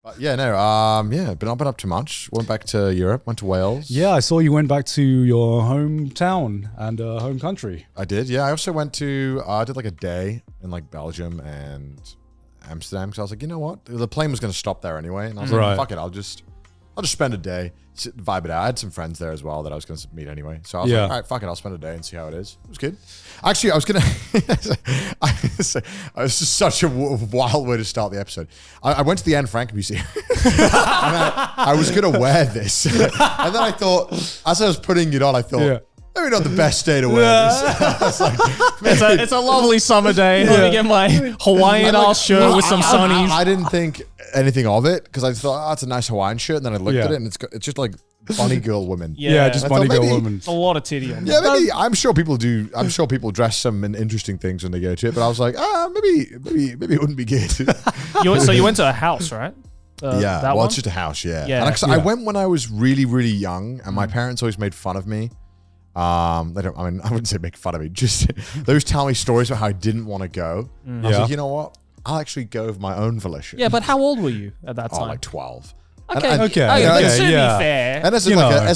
But yeah, no, been up too much. Went back to Europe, went to Wales. Yeah, I saw you went back to your hometown and home country. I did. Yeah, I also went to. I did like a day in like Belgium and Amsterdam because I was like, you know what, the plane was going to stop there anyway, and I was like, fuck it, I'll just spend a day, vibe it out. I had some friends there as well that I was going to meet anyway, so I was like, all right, fuck it, I'll spend a day and see how it is. It was good. Actually, I was gonna. It was just such a wild way to start the episode. I went to the Anne Frank Museum, and I was gonna wear this, and then I thought, as I was putting it on, I thought. Maybe not the best day to wear this. Like, it's a lovely summer day. Let me get my Hawaiian-ass shirt with some sunnies. I didn't think anything of it because I thought, it's a nice Hawaiian shirt. And then I looked at it and it's just like bunny girl women. Just bunny girl women. It's a lot of titty on that. Maybe I'm sure people do. I'm sure people dress some interesting things when they go to it. But I was like, maybe it wouldn't be good. So you went to a house, right? It's just a house. I went when I was really, really young, and my parents always made fun of me. I wouldn't say make fun of me. Just they always tell me stories about how I didn't want to go. I was like, you know what? I'll actually go of my own volition. Yeah, but how old were you at that time? Like 12. Okay. To be fair. And as a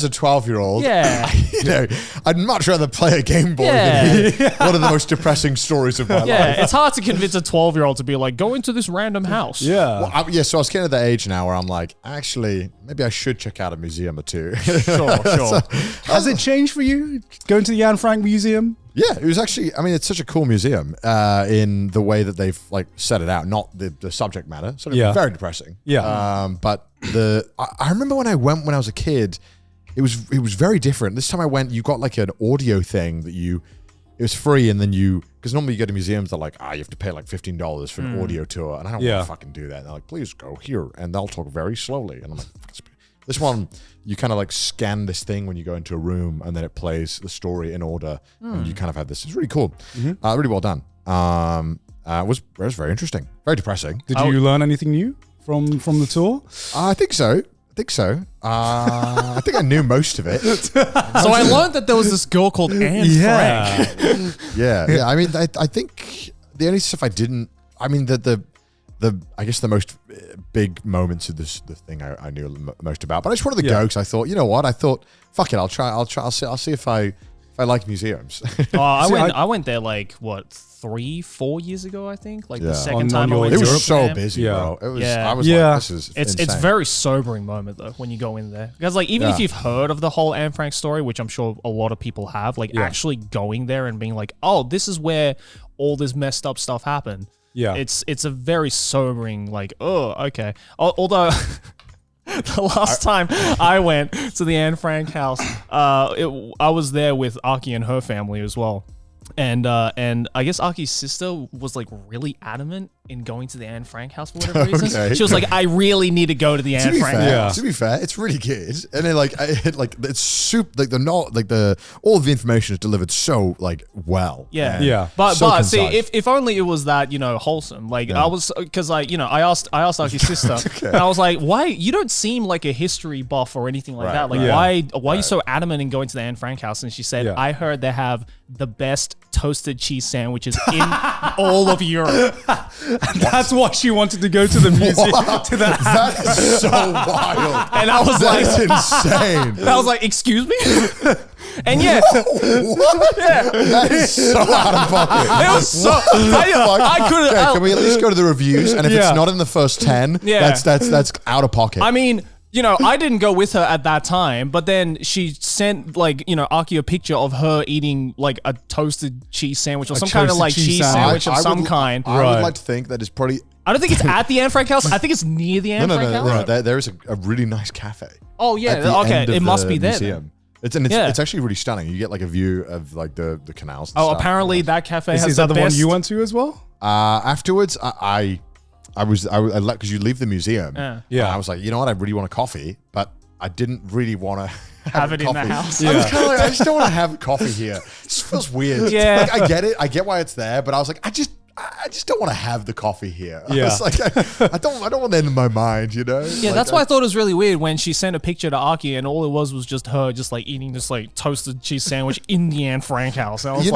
12-year-old, I'd much rather play a Game Boy than hear one of the most depressing stories of my life. Yeah, it's hard to convince a 12-year-old to be like, go into this random house. Yeah. So I was getting to that age now where I'm like, actually, maybe I should check out a museum or two. Sure. Has it changed for you going to the Anne Frank Museum? Yeah, it was actually, it's such a cool museum in the way that they've like set it out, not the subject matter. So it's very depressing. Yeah. But I remember when I went when I was a kid, it was very different. This time I went, you got like an audio thing that it was free, and then because normally you go to museums, they're like, you have to pay like $15 for an audio tour, and I don't want to fucking do that. And they're like, please go here, and they'll talk very slowly. And I'm like, this one, you kind of like scan this thing when you go into a room, and then it plays the story in order, and you kind of have this. It's really cool, really well done. It was very interesting, very depressing. Did you learn anything new from the tour? I think so. I think I knew most of it. So I learned that there was this girl called Anne Frank. Yeah. I think the only stuff I didn't. I guess the most big moments of the thing I knew most about. But I just wanted to go because I thought, you know what? I thought, fuck it, I'll try. I'll see if I like museums. I went there like 3-4 years ago, I think. Like the second time I went. It was so busy, bro. It was. I was like, this is insane. It's very sobering moment though when you go in there, because like even if you've heard of the whole Anne Frank story, which I'm sure a lot of people have, like actually going there and being like, oh, this is where all this messed up stuff happened. Yeah, it's a very sobering, like, oh, okay. Although the last time I went to the Anne Frank house, I was there with Aki and her family as well. And I guess Aki's sister was like really adamant in going to the Anne Frank house for whatever reason. Okay. She was like, I really need to go to the Anne Frank house. To be fair, it's really good. And then it's super, like all of the information is delivered so like well. Yeah. But see, if only it was that, wholesome. Like I was, because I asked Aki's sister, and I was like, why, you don't seem like a history buff or anything like that. Like why are you so adamant in going to the Anne Frank house? And she said, I heard they have the best toasted cheese sandwiches in all of Europe. And that's why she wanted to go to the museum. To the that is so wild. And I was that's insane. And I was like, excuse me? And what? Yeah. That is so out of pocket. It was so. I couldn't. Okay, can we at least go to the reviews? And if it's not in the first 10, that's out of pocket. I mean, I didn't go with her at that time, but then she sent Aki a picture of her eating like a toasted cheese sandwich or some kind of like cheese sandwich of some kind. I would like to think that is probably. I don't think it's at the Anne Frank house. I think it's near the Anne Frank house. No. There is a really nice cafe. Oh yeah, okay. It must be there. Then. It's actually really stunning. You get like a view of like the canals. And stuff. Apparently that cafe has is that the one you went to as well? Afterwards, I because you leave the museum. Yeah. I was like, you know what? I really want a coffee, but I didn't really want to have it in the house. Yeah. I was kind of like, I just don't want to have coffee here. It just feels weird. Yeah. Like, I get it. I get why it's there, but I was like, I just don't want to have the coffee here. Yeah. It's like, I don't want that in my mind, you know? Yeah, Like, that's why I thought it was really weird when she sent a picture to Aki and all it was just her just like eating this like toasted cheese sandwich in the Anne Frank house. And I was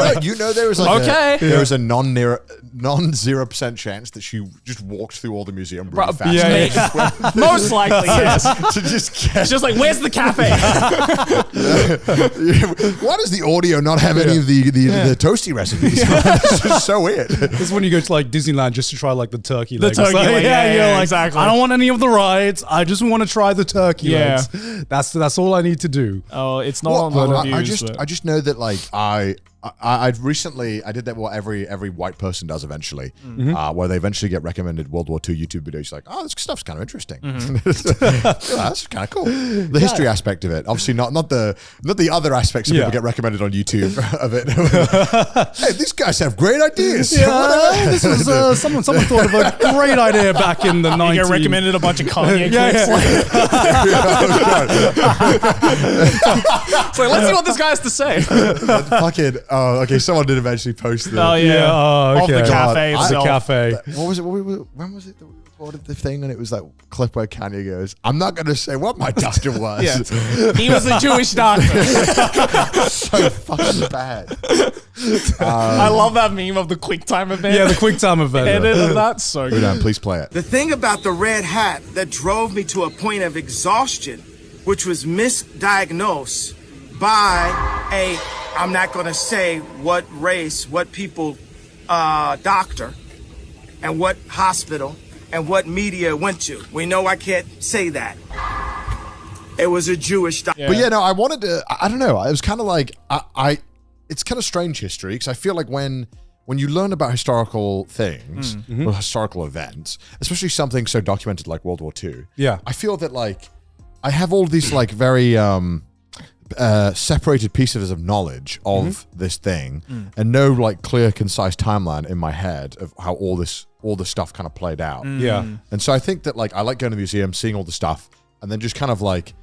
there was like okay. there was a non-0% chance that she just walked through all the museum really fast. Yeah. Most likely, yes. To just get, She's just like, where's the cafe? why does the audio not have any of the toasty recipes? It's just so weird. This is when you go to like Disneyland just to try like the turkey legs. turkey leg, yeah, you're like, exactly. I don't want any of the rides. I just want to try the turkey Yeah. legs. That's all I need to do. Oh, it's not on the reviews. I just know that like I recently did that what every white person does eventually, where they eventually get recommended World War II YouTube videos. Like, oh, this stuff's kind of interesting. That's kind of cool. The history aspect of it, obviously not the other aspects of people get recommended on YouTube of it. Hey, these guys have great ideas. Yeah, this was someone thought of a great idea back in the 90s. You get recommended a bunch of Kanye clips. So let's see what this guy has to say. Fucking. Oh, okay. Someone did eventually post the. Oh yeah. Oh, Off okay. the cafe The itself. cafe. What was it? When was it? What did the thing? And it was that clip where Kanye goes, "I'm not going to say what my doctor was." Yeah. He was a Jewish doctor. So fucking bad. I love that meme of the QuickTime event. Yeah, the QuickTime event. Edit of that, so good. Udan, please play it. The thing about the red hat that drove me to a point of exhaustion, which was misdiagnosed by I'm not going to say what race, what people, doctor, and what hospital, and what media went to. We know I can't say that. It was a Jewish doctor. But yeah, no, I wanted to. I don't know. It was kind of like it's kind of strange history because I feel like when you learn about historical things or historical events, especially something so documented like World War II, I feel that like I have all these like very separated pieces of knowledge of this thing and no like clear, concise timeline in my head of how all this stuff kind of played out. Yeah. And so I think that like I like going to the museum, seeing all the stuff, and then just kind of like,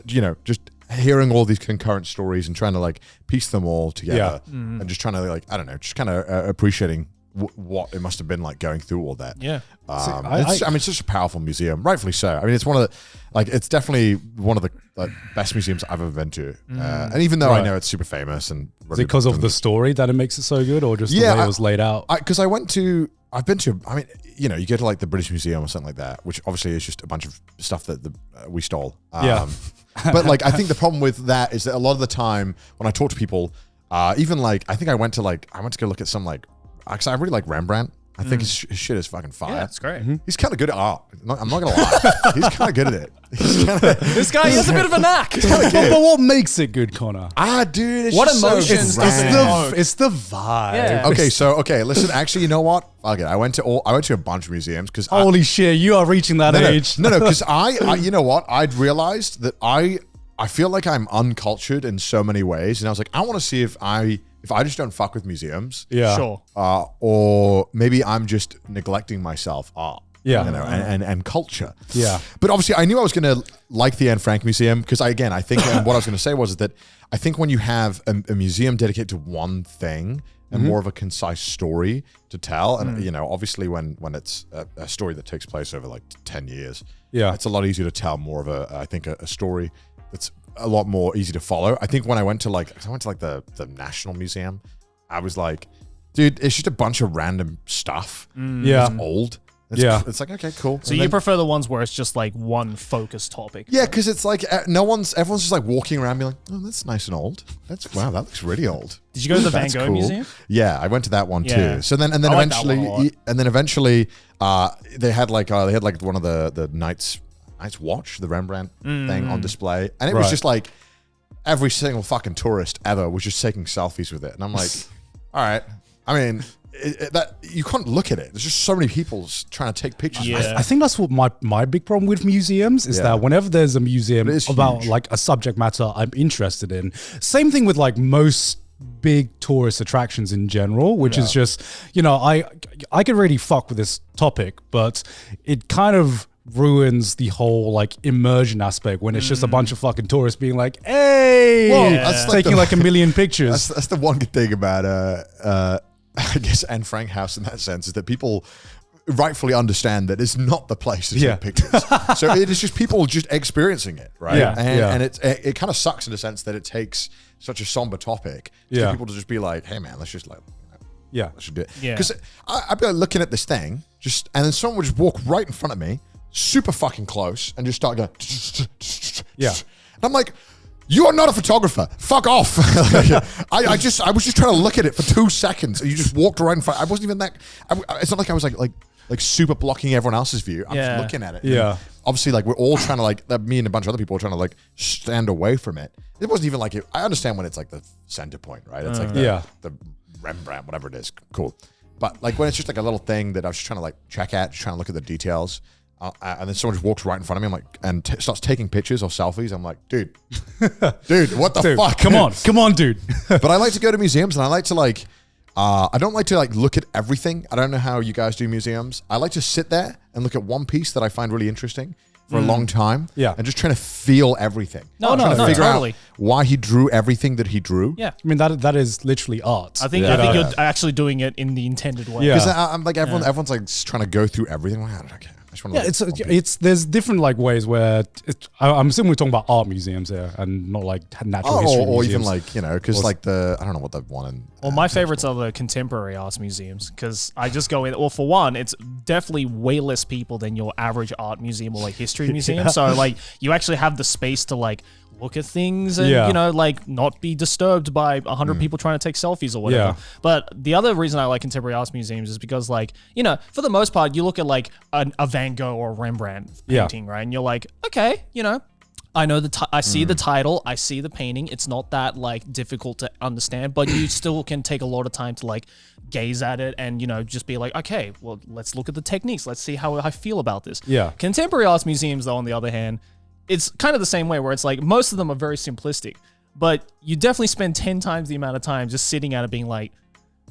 just hearing all these concurrent stories and trying to like piece them all together and just trying to like, I don't know, just kind of appreciating what it must have been like going through all that. Yeah. It's such a powerful museum, rightfully so. I mean, it's one of the, like, it's definitely one of the best museums I've ever been to. And even though I know it's super famous and is it because of the story that it makes it so good, or just the way it was laid out? Because I've been to, I mean, you go to like the British Museum or something like that, which obviously is just a bunch of stuff that we stole. But like, I think the problem with that is that a lot of the time when I talk to people, even like, I think I went to go look at some like, actually I really like Rembrandt. I think his shit is fucking fire. Yeah, it's great. He's kind of good at art. I'm not going to lie. He's kind of good at it. This guy has a bit of a knack. But what makes it good, Connor? Dude, it's What just emotions so does it grand. evoke? It's the vibe. Yeah. Okay, listen, actually, you know what? Okay, I went to a bunch of museums because Holy shit, you are reaching that age. No, because I you know what? I'd realized that I feel like I'm uncultured in so many ways, and I was like, I want to see if I just don't fuck with museums, Sure. or maybe I'm just neglecting myself art, and culture, But obviously, I knew I was going to like the Anne Frank Museum because I think what I was going to say was that I think when you have a museum dedicated to one thing and more of a concise story to tell, and obviously when it's a story that takes place over like 10 years, it's a lot easier to tell more of a story that's a lot more easy to follow. I think when I went to the National Museum, I was like, dude, it's just a bunch of random stuff. It's old. It's like, okay, cool. So you prefer the ones where it's just like one focused topic? Yeah, because it's like everyone's just like walking around being like, oh, that's nice and old. Wow, that looks really old. Did you go to the Van That's Gogh cool. Museum? Yeah, I went to that one too. So then I like that one a lot. eventually they had like one of the Night's Watch, the Rembrandt thing on display, and it was just like every single fucking tourist ever was just taking selfies with it, and I'm like, all right. I mean, that you can't look at it. There's just so many people trying to take pictures. Yeah. I think that's what my big problem with museums is that whenever there's a museum about like a subject matter I'm interested in, same thing with like most big tourist attractions in general, which is just, I could really fuck with this topic, but it kind of ruins the whole like immersion aspect when it's just a bunch of fucking tourists being like, hey, Well, that's like taking like a million pictures. That's the one good thing about I guess, Anne Frank house in that sense is that people rightfully understand that it's not the place to take pictures. So it is just people just experiencing it, right? Yeah. And it kind of sucks in the sense that it takes such a somber topic for people to just be like, hey man, let's just like, let's just do it. Yeah. Because I'd be like looking at this thing, and then someone would just walk right in front of me, super fucking close, and just start going, And I'm like, you are not a photographer. Fuck off. I was just trying to look at it for 2 seconds, and you just walked right in front. I wasn't even that. It's not like I was like super blocking everyone else's view. I'm just looking at it. Yeah. And obviously, like we're all trying to like me and a bunch of other people are trying to like stand away from it. It wasn't even like it. I understand when it's like the center point, right? It's like the Rembrandt, whatever it is. Cool. But like when it's just like a little thing that I was just trying to like check at, just trying to look at the details. And then someone just walks right in front of me. I'm like, and starts taking pictures or selfies. I'm like, dude, what the fuck? Come on, dude. But I like to go to museums, and I like to like, I don't like to like look at everything. I don't know how you guys do museums. I like to sit there and look at one piece that I find really interesting for a long time. Yeah. And just trying to feel everything. No, figure totally. out why he drew everything that he drew. Yeah. I mean, that is literally art. I think you're actually doing it in the intended way. Because I'm like, everyone's like trying to go through everything. Like, okay. It's there's different like ways where I'm assuming we're talking about art museums here and not like natural history or museums. even like because like I don't know what the one in. Well, my favorites are the contemporary arts museums because I just go in. Well, for one, it's definitely way less people than your average art museum or like history museum. So like you actually have the space to like look at things and you know like not be disturbed by 100 people trying to take selfies or whatever. But the other reason I like contemporary arts museums is because like, you know, for the most part you look at like a Van Gogh or a Rembrandt painting, right? And you're like, okay, you know, I know I see the title, I see the painting. It's not that like difficult to understand, but you still can take a lot of time to like gaze at it and, you know, just be like, okay, well, let's look at the techniques. Let's see how I feel about this. Yeah. Contemporary arts museums though, on the other hand, it's kind of the same way where it's like most of them are very simplistic, but you definitely spend 10 times the amount of time just sitting at it being like,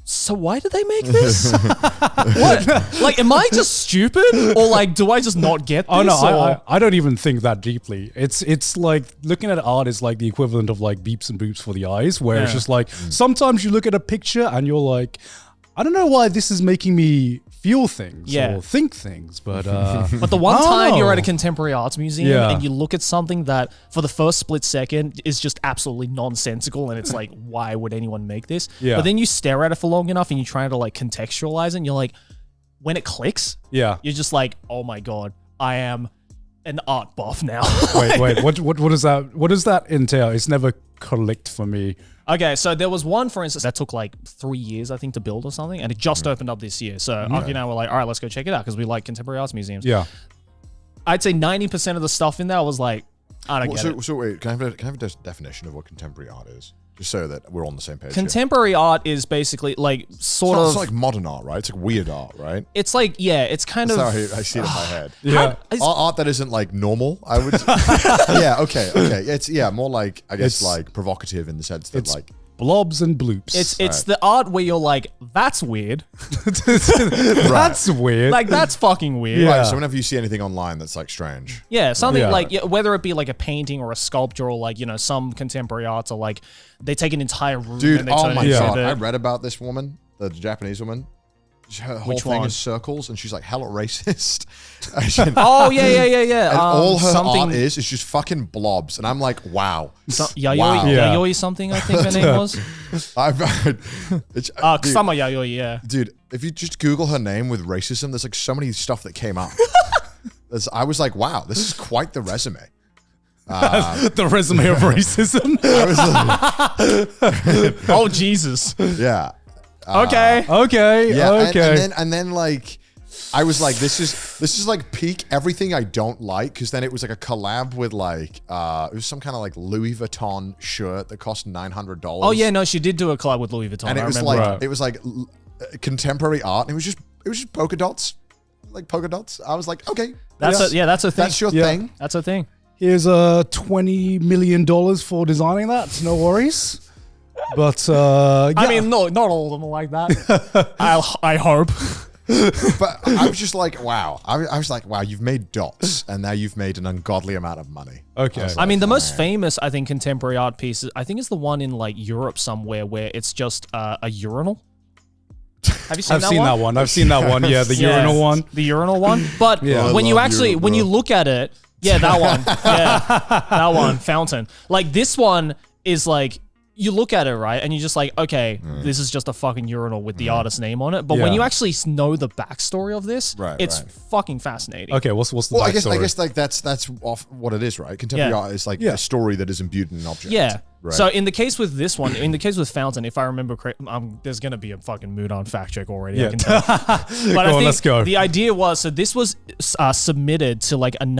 so why did they make this? What? Like, am I just stupid? Or like, do I just not get this? Oh no, I don't even think that deeply. It's like looking at art is like the equivalent of like beeps and boops for the eyes, where it's just like sometimes you look at a picture and you're like, I don't know why this is making me feel things or think things, but but the one time you're at a contemporary arts museum and you look at something that for the first split second is just absolutely nonsensical and it's like, why would anyone make this? But then you stare at it for long enough and you try to like contextualize it and you're like, when it clicks, you're just like, oh my God, I am an art buff now. wait, what does that entail? It's never clicked for me. Okay, so there was one, for instance, that took like 3 years, I think, to build or something, and it just opened up this year. So Aki and I were like, all right, let's go check it out because we like contemporary arts museums. Yeah. I'd say 90% of the stuff in there was like, I don't get it. So wait, can I have a definition of what contemporary art is? Just so that we're on the same page. Contemporary art is basically like It's like modern art, right? It's like weird art, right? It's like, it's kind That's of... how I see it in my head. Art that isn't like normal, I would... okay. It's, more like, I guess, like provocative in the sense that like... blobs and bloops. It's the art where you're like, that's weird. That's weird. Like, that's fucking weird. Right, so whenever you see anything online that's like strange. Yeah, something like, whether it be like a painting or a sculpture or like, you know, some contemporary arts are like, they take an entire room Dude, and they turn it into God, I read about this woman, the Japanese woman. Her whole thing is circles, and she's like hella racist. Oh yeah. And all her art is just fucking blobs, and I'm like, wow. Yayoi something, I think her name was. Kusama Yayoi, Dude, if you just Google her name with racism, there's like so many stuff that came up. I was like, wow, this is quite the resume. The resume of racism. Oh Jesus. Yeah. Okay. And then like, I was like, this is like peak everything I don't like, because then it was like a collab with like it was some kind of like Louis Vuitton shirt that cost $900. Oh yeah, no, she did do a collab with Louis Vuitton. And it was like contemporary art, and it was just polka dots, like polka dots. I was like, okay, that's a thing. That's your thing. That's a thing. Here's $20 million for designing that. No worries. But I mean, no, not all of them are like that. I hope. But I was just like, wow. I was like, wow, you've made dots, and now you've made an ungodly amount of money. Okay. I mean, the most famous, I think, contemporary art piece, I think, is the one in like Europe somewhere where it's just a urinal. Have you seen I've that seen one? that one. I've seen that one. Yeah, the urinal one. The urinal one. But Yeah. when I you love actually, urinal, when you bro. look at it, yeah, that one. Yeah, that one, Fountain. Like this one is like, you look at it, right, and you're just like, okay, this is just a fucking urinal with the artist's name on it. But when Yeah. you actually know the backstory of this, it's fucking fascinating. Okay, what's the Well, I backstory? guess like that's off what it is, right? Contemporary art is like a story that is imbued in an object. Yeah. Right. So in the case with this one, in the case with Fountain, if I remember correctly, there's gonna be a fucking mood on fact check already. I can tell. But I think let's go. the idea was, so this was submitted to like when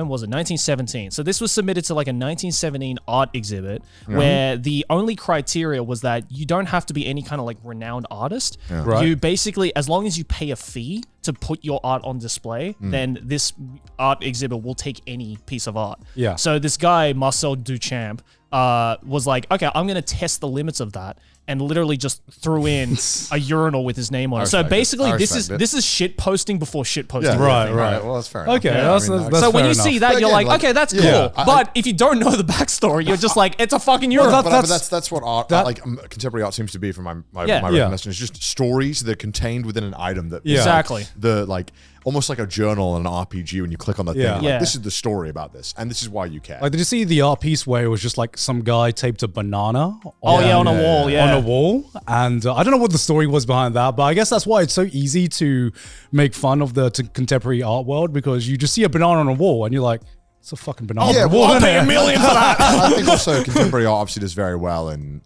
was it? 1917. So this was submitted to like a 1917 art exhibit where the only criteria was that you don't have to be any kind of like renowned artist. Right. You basically, as long as you pay a fee to put your art on display, then this art exhibit will take any piece of art. Yeah. So this guy, Marcel Duchamp, was like, okay, I'm going to test the limits of that, and literally just threw in a urinal with his name on it. So basically, this is shit posting before shit posting. Yeah, Right. Well, that's fair enough. Okay, Yeah, that's So when fair you see enough. that, But you're again, like, okay, that's yeah, cool. But if you don't know the backstory, you're just like, it's a fucking urinal. But that's what art, like contemporary art seems to be from my recognition. It's just stories that are contained within an item that Exactly. like almost like a journal and an RPG. When you click on the thing, Yeah. like, Yeah. this is the story about this, and this is why you care. Like, did you see the art piece where it was just like some guy taped a banana? On a wall, on a wall, and I don't know what the story was behind that, but I guess that's why it's so easy to make fun of the contemporary art world, because you just see a banana on a wall and you're like, it's a fucking banana. Yeah, on a well, wall, I'll isn't pay it? $1 million for that. I think also contemporary art obviously does very well in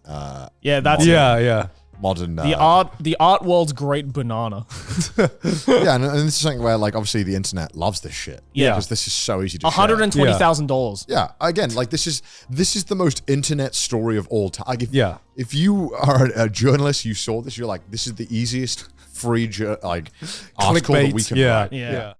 Yeah. modern the art world's great banana. yeah, and this is something where like obviously the internet loves this shit. Yeah. because this is so easy to share. $120,000. Yeah, again, like this is the most internet story of all time. Like if you are a journalist, you saw this, you're like, this is the easiest free article that we can write. Yeah.